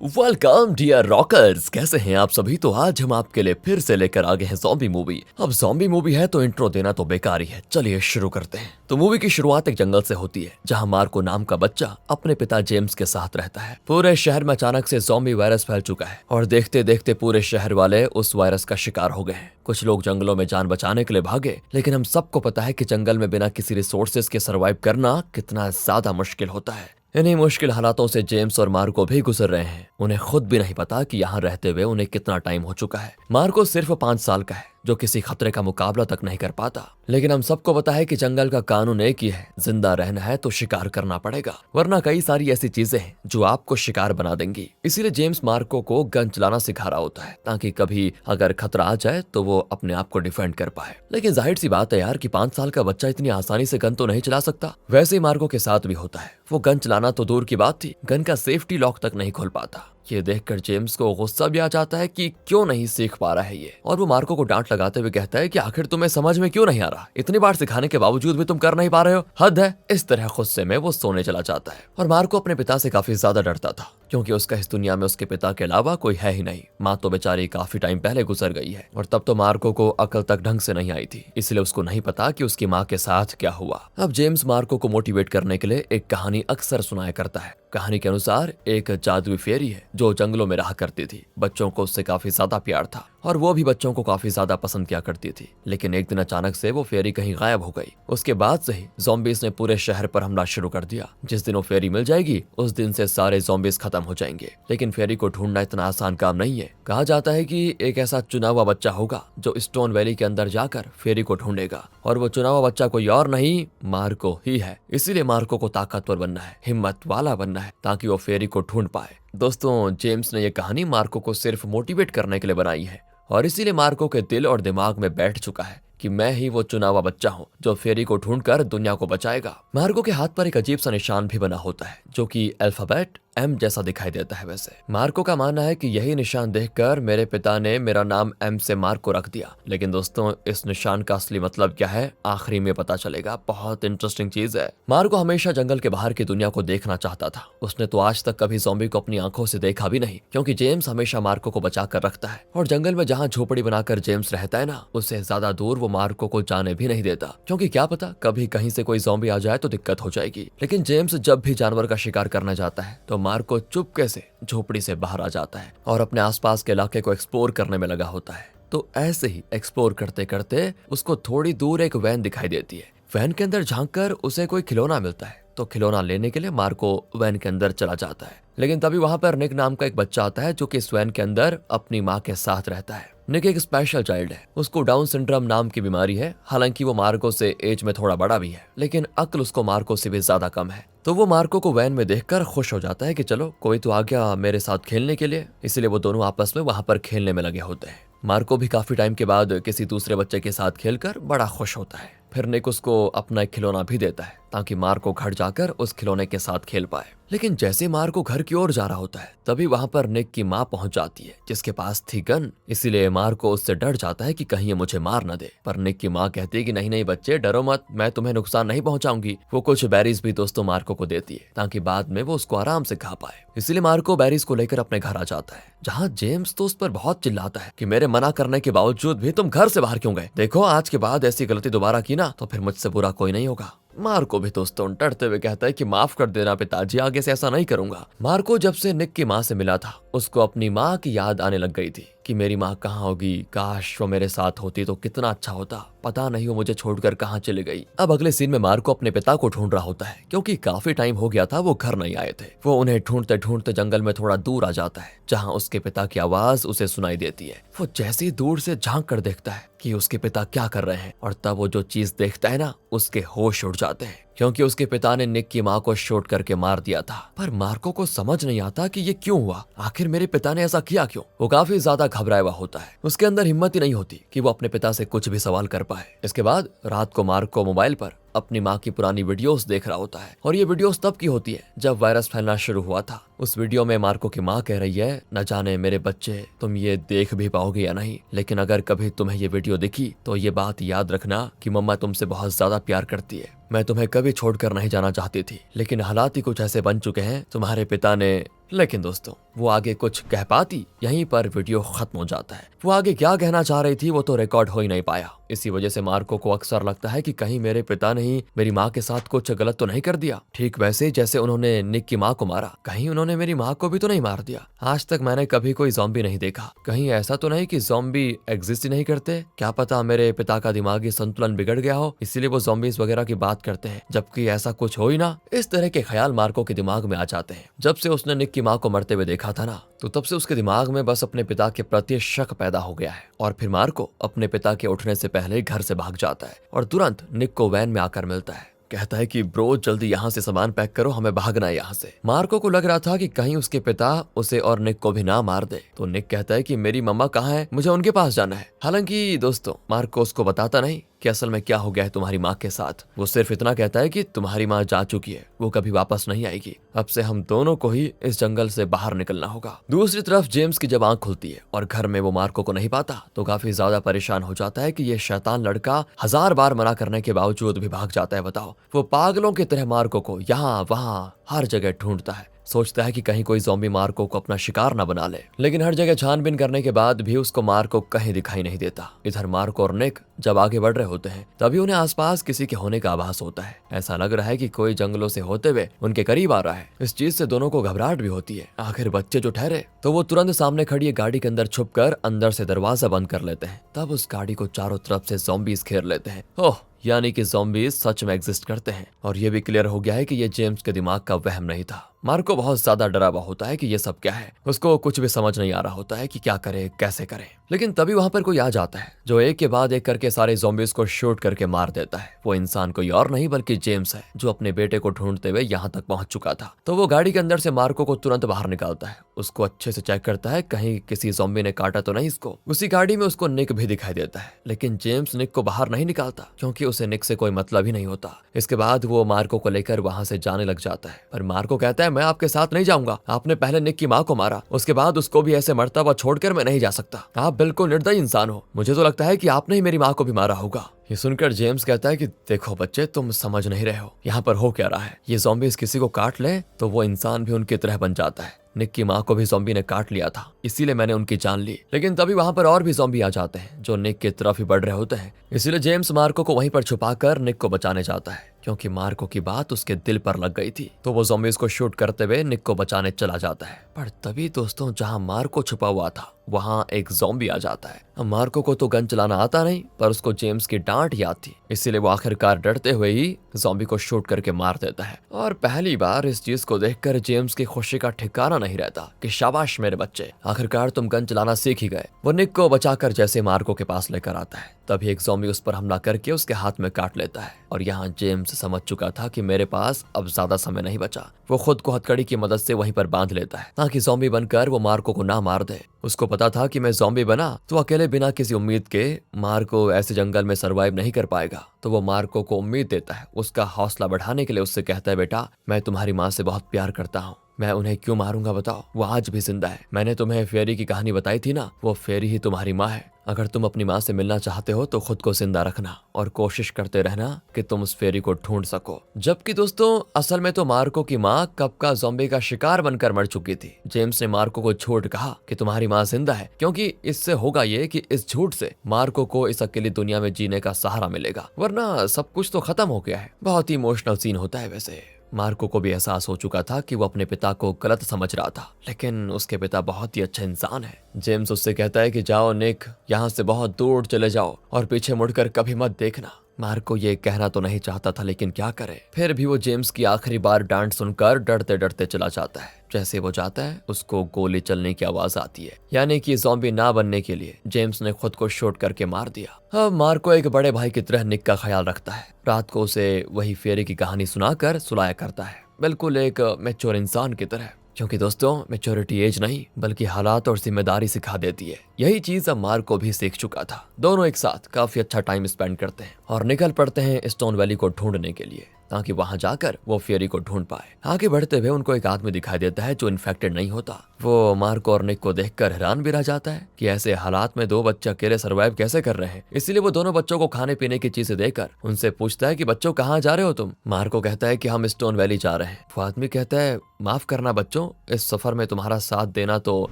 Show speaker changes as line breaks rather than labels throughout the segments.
Welcome dear rockers, कैसे हैं आप सभी। तो आज हम आपके लिए फिर से लेकर आ गए हैं ज़ॉम्बी मूवी। अब ज़ॉम्बी मूवी है तो इंट्रो देना तो बेकार ही है, चलिए शुरू करते हैं। तो मूवी की शुरुआत एक जंगल से होती है जहां मार्को नाम का बच्चा अपने पिता जेम्स के साथ रहता है। पूरे शहर में अचानक से ज़ॉम्बी वायरस फैल चुका है और देखते देखते पूरे शहर वाले उस वायरस का शिकार हो गए हैं। कुछ लोग जंगलों में जान बचाने के लिए भागे, लेकिन हम सबको पता है कि जंगल में बिना किसी रिसोर्सेज के सर्वाइव करना कितना ज्यादा मुश्किल होता है। इन्हीं मुश्किल हालातों से जेम्स और मार्को भी गुजर रहे हैं। उन्हें खुद भी नहीं पता कि यहाँ रहते हुए उन्हें कितना टाइम हो चुका है। मार्को सिर्फ 5 साल का है जो किसी खतरे का मुकाबला तक नहीं कर पाता, लेकिन हम सबको पता है कि जंगल का कानून एक ही है, जिंदा रहना है तो शिकार करना पड़ेगा, वरना कई सारी ऐसी चीजें हैं जो आपको शिकार बना देंगी। इसीलिए जेम्स मार्को को गन चलाना सिखा रहा होता है ताकि कभी अगर खतरा आ जाए तो वो अपने आप को डिफेंड कर पाए। लेकिन जाहिर सी बात है यार कि 5 साल का बच्चा इतनी आसानी से गन तो नहीं चला सकता। वैसे ही मार्को के साथ भी होता है। वो गन चलाना तो दूर की बात थी, गन का सेफ्टी लॉक तक नहीं खोल पाता। ये देखकर जेम्स को गुस्सा भी आ जाता है कि क्यों नहीं सीख पा रहा है ये, और वो मार्को को डांट लगाते हुए कहता है कि आखिर तुम्हें समझ में क्यों नहीं आ रहा, इतनी बार सिखाने के बावजूद भी तुम कर नहीं पा रहे हो, हद है। इस तरह गुस्से में वो सोने चला जाता है। और मार्को अपने पिता से काफी ज्यादा डरता था क्योंकि उसका इस दुनिया में उसके पिता के अलावा कोई है ही नहीं। माँ तो बेचारी काफी टाइम पहले गुजर गई है और तब तो मार्को को अकल तक ढंग से नहीं आई थी, इसलिए उसको नहीं पता कि उसकी माँ के साथ क्या हुआ। अब जेम्स मार्को को मोटिवेट करने के लिए एक कहानी अक्सर सुनाया करता है। कहानी के अनुसार एक जादुई फेरी है जो जंगलों में रहा करती थी। बच्चों को उससे काफी ज्यादा प्यार था और वो भी बच्चों को काफी ज्यादा पसंद किया करती थी। लेकिन एक दिन अचानक से वो फेरी कहीं गायब हो गई। उसके बाद से ही ज़ॉम्बीज़ ने पूरे शहर पर हमला शुरू कर दिया। जिस दिन वो फेरी मिल जाएगी उस दिन से सारे ज़ॉम्बीज़ खत्म हो जाएंगे। लेकिन फेरी को ढूंढना इतना आसान काम नहीं है। कहा जाता है कि एक ऐसा चुना हुआ बच्चा होगा जो स्टोन वैली के अंदर जाकर फेरी को ढूंढेगा, और वो चुना हुआ बच्चा कोई और नहीं, मार्को ही है। इसीलिए मार्को को ताकतवर बनना है, हिम्मत वाला बनना है, ताकि वो फेरी को ढूंढ पाए। दोस्तों, जेम्स ने यह कहानी मार्को को सिर्फ मोटिवेट करने के लिए बनाई है, और इसीलिए मार्को के दिल और दिमाग में बैठ चुका है कि मैं ही वो चुना हुआ बच्चा हूँ जो फेरी को ढूंढकर दुनिया को बचाएगा। मार्को के हाथ पर एक अजीब सा निशान भी बना होता है जो कि अल्फाबेट एम जैसा दिखाई देता है। वैसे मार्को का मानना है कि यही निशान देखकर मेरे पिता ने मेरा नाम एम से मार्को रख दिया। लेकिन दोस्तों, इस निशान का असली मतलब क्या है आखिरी में पता चलेगा। बहुत इंटरेस्टिंग चीज है। मार्को हमेशा जंगल के बाहर की दुनिया को देखना चाहता था। उसने तो आज तक कभी ज़ॉम्बी को अपनी आंखों से देखा भी नहीं, क्योंकि जेम्स हमेशा मार्को को बचा कर रखता है। और जंगल में जहाँ झोपड़ी बनाकर जेम्स रहता है ना, उससे ज्यादा दूर वो मार्को को जाने भी नहीं देता, क्योंकि क्या पता कभी कहीं से कोई ज़ॉम्बी आ जाए तो दिक्कत हो जाएगी। लेकिन जेम्स जब भी जानवर का शिकार करना चाहता है तो मार्को चुपके से झोपड़ी से बाहर आ जाता है और अपने आसपास के इलाके को एक्सप्लोर करने में लगा होता है। तो ऐसे ही एक्सप्लोर करते करते उसको थोड़ी दूर एक वैन दिखाई देती है। वैन के अंदर झांककर उसे कोई खिलौना मिलता है, तो खिलौना लेने के लिए मार्को वैन के अंदर चला जाता है। लेकिन तभी वहां पर निक नाम का एक बच्चा आता है जो कि इस वैन के अंदर अपनी माँ के साथ रहता है। निक एक स्पेशल चाइल्ड है। उसको डाउन सिंड्रोम नाम की बीमारी है। हालांकि वो मार्को से एज में थोड़ा बड़ा भी है, लेकिन अक्ल उसको मार्को से भी ज्यादा कम है। तो वो मार्को को वैन में देखकर खुश हो जाता है कि चलो कोई तो आ गया मेरे साथ खेलने के लिए। इसलिए वो दोनों आपस में वहां पर खेलने में लगे होते हैं। मार्को भी काफी टाइम के बाद किसी दूसरे बच्चे के साथ खेलकर बड़ा खुश होता है। फिर निक उसको अपना एक खिलौना भी देता है ताकि मार्को घर जाकर उस खिलौने के साथ खेल पाए। लेकिन जैसे मार्को घर की ओर जा रहा होता है तभी वहां पर निक की माँ पहुंच जाती है जिसके पास थी गन। इसीलिए मार्को उससे डर जाता है कि कहीं ये मुझे मार न दे। पर निक की माँ कहती है कि नहीं नहीं बच्चे, डरो मत, मैं तुम्हें नुकसान नहीं पहुंचाऊंगी। वो कुछ बेरीज भी दोस्तों मार्को को देती है ताकि बाद में वो उसको आराम से खा पाए। इसीलिए मार्को बेरीज को लेकर अपने घर आ जाता है, जहाँ जेम्स तो उस पर बहुत चिल्लाता है कि मेरे मना करने के बावजूद भी तुम घर से बाहर क्यों गए। देखो आज के बाद ऐसी गलती दोबारा की ना तो फिर मुझसे बुरा कोई नहीं होगा। मार्को भी दोस्तों डरते हुए कहता है कि माफ कर देना पिताजी, आगे से ऐसा नहीं करूंगा। मार्को जब से निक की माँ से मिला था उसको अपनी माँ की याद आने लग गई थी कि मेरी माँ कहाँ होगी, काश वो मेरे साथ होती तो कितना अच्छा होता, पता नहीं वो मुझे छोड़कर कहाँ चली गई। अब अगले सीन में मार्को अपने पिता को ढूंढ रहा होता है क्योंकि काफी टाइम हो गया था वो घर नहीं आए थे। वो उन्हें ढूंढते ढूंढते जंगल में थोड़ा दूर आ जाता है जहाँ उसके पिता की आवाज उसे सुनाई देती है। वो जैसे ही दूर से झांक कर देखता है कि उसके पिता क्या कर रहे हैं, और तब वो जो चीज देखता है ना उसके होश उड़ जाते हैं, क्योंकि उसके पिता ने निक की माँ को शूट करके मार दिया था। पर मार्को को समझ नहीं आता कि ये क्यों हुआ, आखिर मेरे पिता ने ऐसा किया क्यों। वो काफी ज्यादा घबराया हुआ होता है। उसके अंदर हिम्मत ही नहीं होती कि वो अपने पिता से कुछ भी सवाल कर पाए। इसके बाद रात को मार्को मोबाइल पर अपनी माँ की पुरानी वीडियोस देख रहा होता है, और ये वीडियोस तब की होती है जब वायरस फैलना शुरू हुआ था। उस वीडियो में मार्को की माँ कह रही है, न जाने मेरे बच्चे तुम ये देख भी पाओगे या नहीं, लेकिन अगर कभी तुम्हें ये वीडियो दिखी तो ये बात याद रखना कि मम्मा तुमसे बहुत ज्यादा प्यार करती है। मैं तुम्हें कभी छोड़कर नहीं जाना चाहती थी, लेकिन हालात ही कुछ ऐसे बन चुके हैं तुम्हारे पिता ने। लेकिन दोस्तों वो आगे कुछ कह पाती। यहीं पर वीडियो खत्म हो जाता है। वो आगे क्या कहना चाह रही थी वो तो रिकॉर्ड हो ही नहीं पाया। इसी वजह से मार्को को अक्सर लगता है कि कहीं मेरे पिता ने ही मेरी माँ के साथ कुछ गलत तो नहीं कर दिया, ठीक वैसे जैसे उन्होंने निक की माँ को मारा, कहीं उन्होंने मेरी माँ को भी तो नहीं मार दिया। आज तक मैंने कभी कोई ज़ॉम्बी नहीं देखा, कहीं ऐसा तो नहीं कि ज़ॉम्बी एग्जिस्ट ही नहीं करते। क्या पता मेरे पिता का दिमागी संतुलन बिगड़ गया हो, इसीलिए वो ज़ॉम्बीज वगैरह की बात करते हैं, जबकि ऐसा कुछ हो ही ना। इस तरह के ख्याल मार्को के दिमाग में आ जाते हैं। जब से उसने निक की माँ को मरते हुए देखा था ना, तो तब से उसके दिमाग में बस अपने पिता के प्रति शक पैदा हो गया है। और फिर मार्को अपने पिता के उठने से पहले घर से भाग जाता है और तुरंत निक को वैन में आकर मिलता है। कहता है कि ब्रो जल्दी यहाँ से सामान पैक करो, हमें भागना है यहाँ से। मार्को को लग रहा था कि कहीं उसके पिता उसे और निक को भी ना मार दे, तो निक कहता है कि मेरी मम्मा कहाँ है, मुझे उनके पास जाना है। हालांकि दोस्तों मार्को उसको बताता नहीं कि असल में क्या हो गया है तुम्हारी माँ के साथ। वो सिर्फ इतना कहता है कि तुम्हारी माँ जा चुकी है, वो कभी वापस नहीं आएगी, अब से हम दोनों को ही इस जंगल से बाहर निकलना होगा। दूसरी तरफ जेम्स की जब आंख खुलती है और घर में वो मार्को को नहीं पाता, तो काफी ज्यादा परेशान हो जाता है कि ये शैतान लड़का 1000 बार मना करने के बावजूद भी भाग जाता है। बताओ, वो पागलों की तरह मार्को को यहाँ वहाँ हर जगह ढूंढता है, सोचता है कि कहीं कोई ज़ॉम्बी मार्को को अपना शिकार न बना ले। लेकिन हर जगह छानबीन करने के बाद भी उसको मार्को कहीं दिखाई नहीं देता। इधर मार्को और निक जब आगे बढ़ रहे होते हैं, तभी उन्हें आसपास किसी के होने का आभास होता है। ऐसा लग रहा है कि कोई जंगलों से होते हुए उनके करीब आ रहा है। इस चीज से दोनों को घबराहट भी होती है। आखिर बच्चे जो ठहरे, तो वो तुरंत सामने खड़ी गाड़ी के अंदर छुपकर अंदर से दरवाजा बंद कर लेते हैं। तब उस गाड़ी को चारों तरफ से ज़ॉम्बीज घेर लेते हैं। ओह, यानी कि ज़ॉम्बीज सच में एग्जिस्ट करते हैं। और ये भी क्लियर हो गया है कि ये जेम्स के दिमाग का वहम नहीं था। मार्को बहुत ज्यादा डरा हुआ होता है कि ये सब क्या है। उसको कुछ भी समझ नहीं आ रहा होता है कि क्या करे, कैसे करे। लेकिन तभी वहां पर कोई आ जाता है जो एक के बाद एक करके सारे ज़ॉम्बीज को शूट करके मार देता है। वो इंसान कोई और नहीं बल्कि जेम्स है, जो अपने बेटे को ढूंढते हुए यहाँ तक पहुंच चुका था। तो वो गाड़ी के अंदर से मार्को को तुरंत बाहर निकालता है, उसको अच्छे से चेक करता है कहीं किसी ज़ॉम्बी ने काटा तो नहीं इसको। उसी गाड़ी में उसको निक भी दिखाई देता है, लेकिन जेम्स निक को बाहर नहीं निकालता, क्योंकि उसे निक से कोई मतलब ही नहीं होता। इसके बाद वो मार्को को लेकर वहां से जाने लग जाता है, पर मार्को कहता है मैं आपके साथ नहीं जाऊंगा। आपने पहले निक की माँ को मारा, उसके बाद उसको भी ऐसे मरता हुआ छोड़कर मैं नहीं जा सकता। आप बिल्कुल निर्दयी इंसान हो। मुझे तो लगता है कि आपने ही मेरी माँ को भी मारा होगा। ये सुनकर जेम्स कहता है कि देखो बच्चे, तुम समझ नहीं रहे हो यहाँ पर हो क्या रहा है। ये ज़ॉम्बीज किसी को काट ले तो वो इंसान भी उनकी तरह बन जाता है। निक की माँ को भी ज़ॉम्बी ने काट लिया था, इसीलिए मैंने उनकी जान ली। लेकिन तभी वहां पर और भी ज़ॉम्बी आ जाते हैं जो निक की तरफ ही बढ़ रहे होते हैं। इसीलिए जेम्स मार्को को वहीं पर छुपाकर निक को बचाने जाता है, क्योंकि मार्को की बात उसके दिल पर लग गई थी। तो वो ज़ॉम्बीज को शूट करते हुए निक को बचाने चला जाता है। पर तभी दोस्तों जहां मार्को छुपा हुआ था वहां एक ज़ॉम्बी आ जाता है। अब मार्को को तो गन चलाना आता नहीं, पर उसको जेम्स की डांट याद थी, इसीलिए वो आखिरकार डरते हुए ही ज़ॉम्बी को शूट करके मार देता है। और पहली बार इस चीज को देखकर जेम्स की खुशी का ठिकाना नहीं रहता कि शाबाश मेरे बच्चे, आखिरकार तुम गन चलाना सीख ही गए। वो निक को बचाकर जैसे मार्को के पास लेकर आता है, तभी एक ज़ॉम्बी उस पर हमला करके उसके हाथ में काट लेता है। और यहाँ जेम्स समझ चुका था कि मेरे पास अब ज्यादा समय नहीं बचा। वो खुद को हथकड़ी की मदद से वहीं पर बांध लेता है ताकि ज़ॉम्बी बनकर वो मार्को को ना मार दे। उसको पता था कि मैं ज़ॉम्बी बना तो अकेले बिना किसी उम्मीद के मार्को ऐसे जंगल में सरवाइव नहीं कर पाएगा। तो वो मार्को को उम्मीद देता है, उसका हौसला बढ़ाने के लिए उससे कहता है बेटा, मैं तुम्हारी माँ से बहुत प्यार करता हूँ, मैं उन्हें क्यों मारूंगा बताओ, वो आज भी जिंदा है। मैंने तुम्हें फेरी की कहानी बताई थी ना, वो फेरी ही तुम्हारी माँ है। अगर तुम अपनी माँ से मिलना चाहते हो तो खुद को जिंदा रखना और कोशिश करते रहना कि तुम उस फेरी को ढूंढ सको। जबकि दोस्तों असल में तो मार्को की माँ कब का ज़ॉम्बी का शिकार बनकर मर चुकी थी। जेम्स ने मार्को को झूठ कहा कि तुम्हारी माँ जिंदा है, क्योंकि इससे होगा ये कि इस झूठ से मार्को को इस अकेली दुनिया में जीने का सहारा मिलेगा, वरना सब कुछ तो खत्म हो गया है। बहुत ही इमोशनल सीन होता है। वैसे मार्को को भी एहसास हो चुका था कि वो अपने पिता को गलत समझ रहा था, लेकिन उसके पिता बहुत ही अच्छा इंसान है। जेम्स उससे कहता है कि जाओ निक, यहाँ से बहुत दूर चले जाओ और पीछे मुड़कर कभी मत देखना। मार्को ये कहना तो नहीं चाहता था, लेकिन क्या करे। फिर भी वो जेम्स की आखिरी बार डांट सुनकर डरते डरते चला जाता है। जैसे वो जाता है उसको गोली चलने की आवाज आती है, यानी कि ज़ॉम्बी ना बनने के लिए जेम्स ने खुद को शूट करके मार दिया। अब मार्को एक बड़े भाई की तरह निक का ख्याल रखता है। रात को उसे वही फेरी की कहानी सुनाकर सुलाया करता है, बिल्कुल एक मैच्योर इंसान की तरह। क्योंकि दोस्तों मैच्योरिटी एज नहीं बल्कि हालात और जिम्मेदारी सिखा देती है। यही चीज अब मार्को भी सीख चुका था। दोनों एक साथ काफी अच्छा टाइम स्पेंड करते हैं और निकल पड़ते हैं स्टोन वैली को ढूंढने के लिए। ताकि वहां जाकर वो फियरी को ढूंढ पाए। आगे बढ़ते हुए उनको एक आदमी दिखाई देता है जो इन्फेक्टेड नहीं होता। वो मार्को और निक को देखकर हैरान भी रह जाता है कि ऐसे हालात में 2 बच्चे अकेले सर्वाइव कैसे कर रहे हैं। इसीलिए वो दोनों बच्चों को खाने पीने की चीजें देकर उनसे पूछता है कि बच्चों कहाँ जा रहे हो तुम। मार्को कहता है कि हम स्टोन वैली जा रहे हैं। वो आदमी कहता है माफ करना बच्चों, इस सफर में तुम्हारा साथ देना तो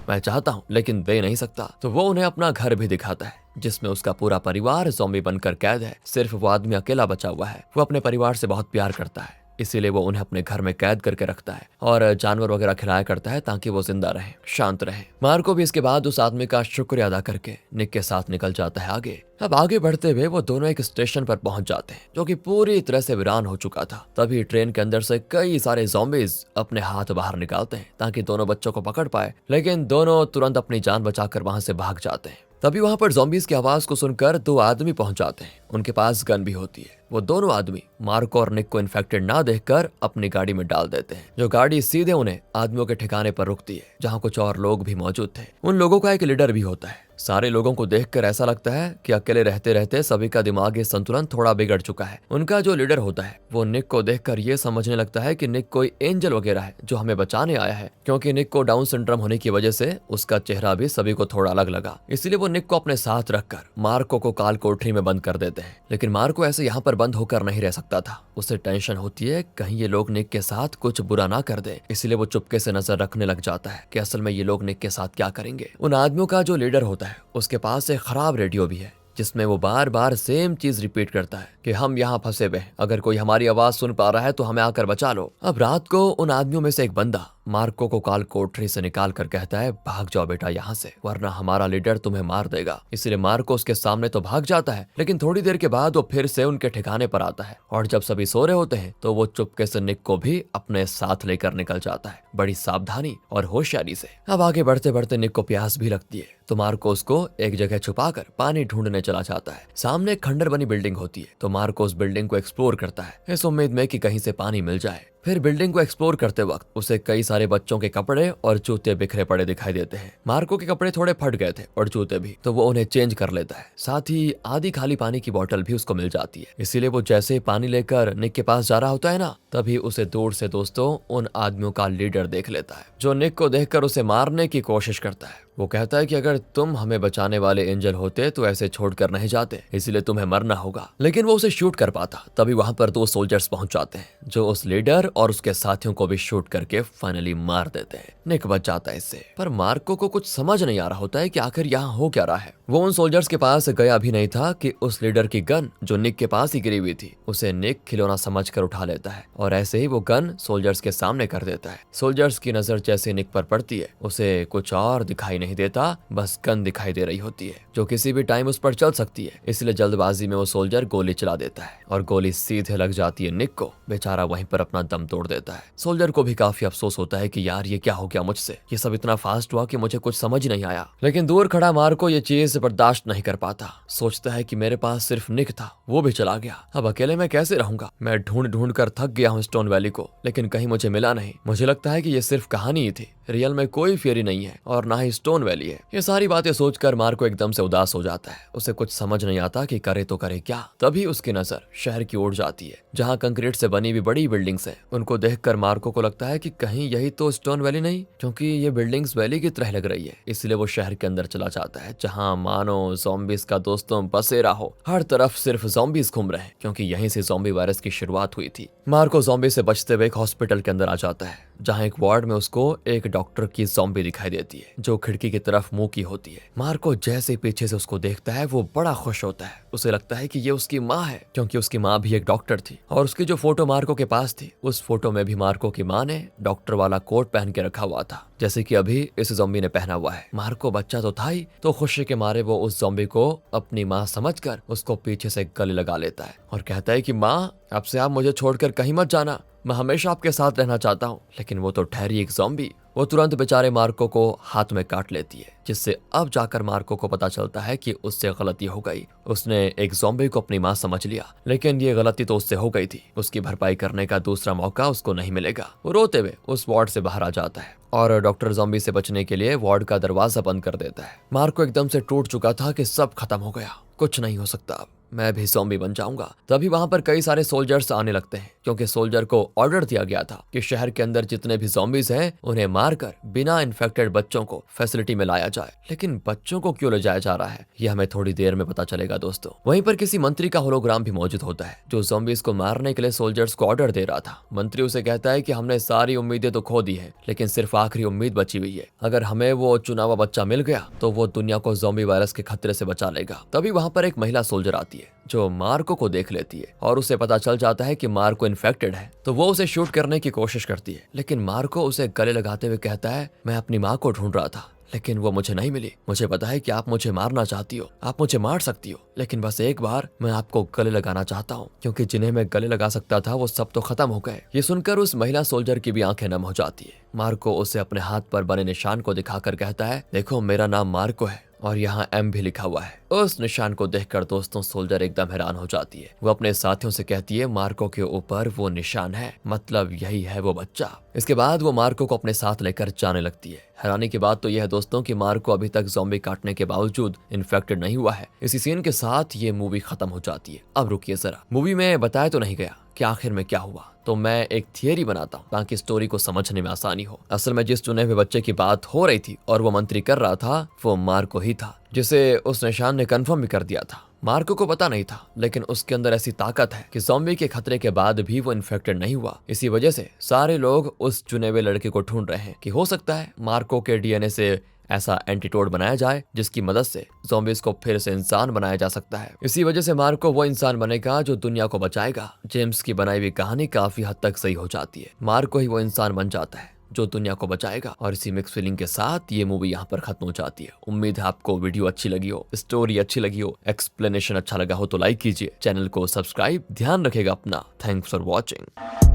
मैं चाहता हूँ लेकिन दे नहीं सकता। तो वो उन्हें अपना घर भी दिखाता है जिसमें उसका पूरा परिवार ज़ॉम्बी बनकर कैद है। सिर्फ वो आदमी अकेला बचा हुआ है। वो अपने परिवार से बहुत प्यार करता है, इसीलिए वो उन्हें अपने घर में कैद करके रखता है और जानवर वगैरह खिलाया करता है ताकि वो जिंदा रहे, शांत रहे। मार्को भी इसके बाद उस आदमी का शुक्रिया अदा करके निक के साथ निकल जाता है आगे। अब आगे बढ़ते हुए वो दोनों एक स्टेशन पर पहुंच जाते हैं जो कि पूरी तरह से वीरान हो चुका था। तभी ट्रेन के अंदर से कई सारे ज़ॉम्बीज अपने हाथ बाहर निकालते हैं ताकि दोनों बच्चों को पकड़ पाए, लेकिन दोनों तुरंत अपनी जान बचाकर वहां से भाग जाते हैं। तभी वहां पर ज़ॉम्बीज की आवाज को सुनकर 2 आदमी पहुंच जाते हैं। उनके पास गन भी होती है। वो दोनों आदमी मार्को और निक को इन्फेक्टेड ना देखकर अपनी गाड़ी में डाल देते हैं, जो गाड़ी सीधे उन्हें आदमियों के ठिकाने पर रुकती है जहां कुछ और लोग भी मौजूद थे। उन लोगों का एक लीडर भी होता है। सारे लोगों को देखकर ऐसा लगता है कि अकेले रहते रहते सभी का दिमागी संतुलन थोड़ा बिगड़ चुका है। उनका जो लीडर होता है वो निक को देखकर ये समझने लगता है कि निक कोई एंजल वगैरह है जो हमें बचाने आया है, क्योंकि निक को डाउन सिंड्रोम होने की वजह से उसका चेहरा भी सभी को थोड़ा अलग लगा। इसीलिए वो निक को अपने साथ रखकर मार्को को काल कोठरी में बंद कर देते हैं। लेकिन मार्को ऐसे यहाँ पर बंद होकर नहीं रह सकता था। उसे टेंशन होती है कहीं ये लोग निक के साथ कुछ बुरा ना कर दे, इसलिए वो चुपके से नजर रखने लग जाता है कि असल में ये लोग निक के साथ क्या करेंगे। उन आदमियों का जो लीडर होता है उसके पास एक खराब रेडियो भी है जिसमें वो बार बार सेम चीज रिपीट करता है कि हम यहाँ फंसे हुए हैं, अगर कोई हमारी आवाज सुन पा रहा है तो हमें आकर बचा लो। अब रात को उन आदमियों में से एक बंदा मार्को को काल कोठरी से निकाल कर कहता है भाग जाओ बेटा यहाँ से, वरना हमारा लीडर तुम्हें मार देगा। इसलिए मार्को उसके सामने तो भाग जाता है, लेकिन थोड़ी देर के बाद वो फिर से उनके ठिकाने पर आता है और जब सभी सो रहे होते हैं तो वो चुपके से निक को भी अपने साथ लेकर निकल जाता है, बड़ी सावधानी और होशियारी से। अब आगे बढ़ते बढ़ते निक को प्यास भी लगती है तो मार्को उसको एक जगह छुपाकर पानी ढूंढने चला जाता है। सामने एक खंडर बनी बिल्डिंग होती है तो मार्को उस बिल्डिंग को एक्सप्लोर करता है इस उम्मीद में कि कहीं से पानी मिल जाए। फिर बिल्डिंग को एक्सप्लोर करते वक्त उसे कई सारे बच्चों के कपड़े और जूते बिखरे पड़े दिखाई देते हैं। मार्को के कपड़े थोड़े फट गए थे और जूते भी, तो वो उन्हें चेंज कर लेता है। साथ ही आधी खाली पानी की बोतल भी उसको मिल जाती है। इसीलिए वो जैसे ही पानी लेकर निक के पास जा रहा होता है ना, तभी उसे दूर से दोस्तों उन आदमियों का लीडर देख लेता है जो निक को देखकर उसे मारने की कोशिश करता है। वो कहता है कि अगर तुम हमें बचाने वाले एंजल होते तो ऐसे छोड़कर नहीं जाते, इसलिए तुम्हें मरना होगा। लेकिन वो उसे शूट कर पाता। तभी वहां पर 2 सोल्जर्स पहुंच जाते हैं जो उस लीडर और उसके साथियों को भी शूट करके फाइनली मार देते हैं। निक बच जाता है इससे, पर मार्को को कुछ समझ नहीं आ रहा होता है कि आखिर यहाँ हो क्या रहा है। वो उन सोल्जर्स के पास गया भी नहीं था कि उस लीडर की गन जो निक के पास ही गिरी हुई थी उसे निक खिलौना समझकर उठा लेता है और ऐसे ही वो गन सोल्जर्स के सामने कर देता है। सोल्जर्स की नजर जैसे निक पर पड़ती है उसे कुछ और दिखाई नहीं देता, बस गन दिखाई दे रही होती है जो किसी भी टाइम उस पर चल सकती है। इसलिए जल्दबाजी में वो सोल्जर गोली चला देता है और गोली सीधे लग जाती है निक को। बेचारा वहीं पर अपना दम तोड़ देता है। सोल्जर को भी काफी अफसोस होता है कि यार ये क्या हो गया मुझसे, ये सब इतना फास्ट हुआ कि मुझे कुछ समझ नहीं आया। लेकिन दूर खड़ा मार्को ये चीज बर्दाश्त नहीं कर पाता। सोचता है कि मेरे पास सिर्फ निक था, वो भी चला गया, अब अकेले मैं कैसे रहूंगा। मैं ढूंढ ढूंढ कर थक गया हूँ स्टोन वैली को, लेकिन कहीं मुझे मिला नहीं। मुझे लगता है कि ये सिर्फ कहानी ही थी, रियल में कोई फेरी नहीं है और ना ही स्टोन वैली है। ये सारी बातें सोचकर मार्को एकदम से उदास हो जाता है। उसे कुछ समझ नहीं आता कि करे तो करे क्या। तभी उसकी नजर शहर की ओर जाती है जहाँ कंक्रीट से बनी हुई बड़ी बिल्डिंग्स है। उनको देखकर मार्को को लगता है कि कहीं यही तो स्टोन वैली नहीं, क्योंकि ये बिल्डिंग्स वैली की तरह लग रही है। इसलिए वो शहर के अंदर चला जाता है जहाँ मानो ज़ॉम्बीज का दोस्तों बसेरा हो। हर तरफ सिर्फ ज़ॉम्बीज घूम रहे हैं क्योंकि यहीं से ज़ॉम्बी वायरस की शुरुआत हुई थी। मार्को ज़ॉम्बी से बचते हुए एक हॉस्पिटल के अंदर आ जाता है जहाँ एक वार्ड में उसको एक डॉक्टर की ज़ॉम्बी दिखाई देती है जो खिड़की की तरफ मुंह की होती है। मार्को जैसे पीछे से उसको देखता है वो बड़ा खुश होता है। उसे लगता है कि ये उसकी माँ है क्योंकि उसकी माँ भी एक डॉक्टर थी और उसकी जो फोटो मार्को के पास थी उस फोटो में भी मार्को की माँ ने डॉक्टर वाला कोट पहन के रखा हुआ था जैसे कि अभी इस ज़ॉम्बी ने पहना हुआ है। मार्को बच्चा तो था ही, तो खुशी के मारे वो उस ज़ॉम्बी को अपनी माँ समझकर उसको पीछे से गले लगा लेता है और कहता है कि माँ अब से आप मुझे छोड़कर कहीं मत जाना, मैं हमेशा आपके साथ रहना चाहता हूँ। लेकिन वो तो ठहरी एक ज़ॉम्बी, वो तुरंत बेचारे मार्को को हाथ में काट लेती है। जिससे अब जाकर मार्को को पता चलता है कि उससे गलती हो गई। उसने एक ज़ॉम्बी को अपनी माँ समझ लिया, लेकिन ये गलती तो उससे हो गई थी। उसकी भरपाई करने का दूसरा मौका उसको नहीं मिलेगा। वो रोते हुए उस वार्ड से बाहर आ जाता है और डॉक्टर ज़ॉम्बी से बचने के लिए वार्ड का दरवाजा बंद कर देता है। मार्को एकदम से टूट चुका था कि सब खत्म हो गया, कुछ नहीं हो सकता, अब मैं भी ज़ॉम्बी बन जाऊंगा। तभी वहां पर कई सारे सोल्जर्स आने लगते हैं, क्योंकि सोल्जर को ऑर्डर दिया गया था कि शहर के अंदर जितने भी ज़ॉम्बीज हैं उन्हें मारकर बिना इन्फेक्टेड बच्चों को फैसिलिटी में लाया जाए। लेकिन बच्चों को क्यों ले जाया जा रहा है, ये हमें थोड़ी देर में पता चलेगा दोस्तों। वहीं पर किसी मंत्री का होलोग्राम भी मौजूद होता है, जो ज़ॉम्बीज को मारने के लिए सोल्जर्स को ऑर्डर दे रहा था। मंत्री उसे कहता है कि हमने सारी उम्मीदें तो खो दी है, लेकिन सिर्फ आखिरी उम्मीद बची हुई है। अगर हमें वो चुना हुआ बच्चा मिल गया तो वो दुनिया को ज़ॉम्बी वायरस के खतरे से बचा लेगा। तभी वहां पर एक महिला सोल्जर आती है, जो मार्को को देख लेती है और उसे पता चल जाता है कि मार्को इन्फेक्टेड है। तो वो उसे शूट करने की कोशिश करती है, लेकिन मार्को उसे गले लगाते हुए कहता है, मैं अपनी माँ को ढूंढ रहा था, लेकिन वो मुझे नहीं मिली। मुझे पता है कि आप मुझे मारना चाहती हो, आप मुझे मार सकती हो, लेकिन बस एक बार मैं आपको गले लगाना चाहता हूँ, क्योंकि जिन्हें मैं गले लगा सकता था वो सब तो खत्म हो गए। ये सुनकर उस महिला सोल्जर की भी आंखें नम हो जाती है। मार्को उसे अपने हाथ पर बने निशान को दिखाकर कहता है, देखो मेरा नाम मार्को है और यहाँ M भी लिखा हुआ है। उस निशान को देखकर दोस्तों सोल्जर एकदम हैरान हो जाती है। वो अपने साथियों से कहती है, मार्को के ऊपर वो निशान है, मतलब यही है वो बच्चा। इसके बाद वो मार्को को अपने साथ लेकर जाने लगती है। हैरानी की बात तो यह है दोस्तों कि मार्को अभी तक ज़ॉम्बी काटने के बावजूद इन्फेक्टेड नहीं हुआ है। इसी सीन के साथ ये मूवी खत्म हो जाती है। अब रुकिए जरा, मूवी में बताया तो नहीं गया कि आखिर में क्या हुआ, तो मैं एक थियरी बनाता हूँ ताकि स्टोरी को समझने में आसानी हो। असल में जिस चुने हुए बच्चे की बात हो रही थी और वो मंत्री कर रहा था, वो मार्को ही था, जिसे उस निशान ने कंफर्म भी कर दिया था। मार्को को पता नहीं था, लेकिन उसके अंदर ऐसी ताकत है कि ज़ॉम्बी के खतरे के बाद भी वो इन्फेक्टेड नहीं हुआ। इसी वजह से सारे लोग उस चुने हुए लड़के को ढूंढ रहे हैं कि हो सकता है मार्को के DNA से ऐसा एंटीटोड बनाया जाए जिसकी मदद से ज़ॉम्बीज को फिर से इंसान बनाया जा सकता है। इसी वजह से मार्को वो इंसान बनेगा जो दुनिया को बचाएगा। जेम्स की बनाई हुई कहानी काफी हद तक सही हो जाती है। मार्को ही वो इंसान बन जाता है जो दुनिया को बचाएगा। और इसी मिक्स फीलिंग के साथ ये मूवी यहाँ पर खत्म हो जाती है। उम्मीद है आपको वीडियो अच्छी लगी हो, स्टोरी अच्छी लगी हो, एक्सप्लेनेशन अच्छा लगा हो तो लाइक कीजिए, चैनल को सब्सक्राइब, ध्यान रखेगा अपना। Thanks for watching.